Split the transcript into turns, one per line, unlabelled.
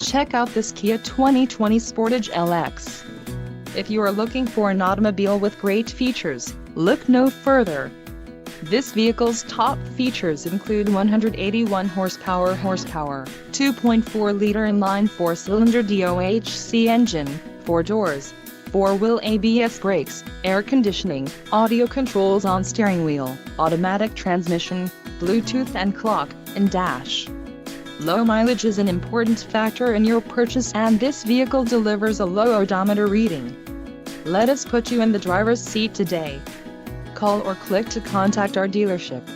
Check out this Kia 2020 Sportage LX. If you are looking for an automobile with great features, look no further. This vehicle's top features include 181 horsepower, 2.4-liter inline 4-cylinder DOHC engine, 4 doors, 4-wheel ABS brakes, air conditioning, audio controls on steering wheel, automatic transmission, Bluetooth and clock, and dash. Low mileage is an important factor in your purchase, and this vehicle delivers a low odometer reading. Let us put you in the driver's seat today. Call or click to contact our dealership.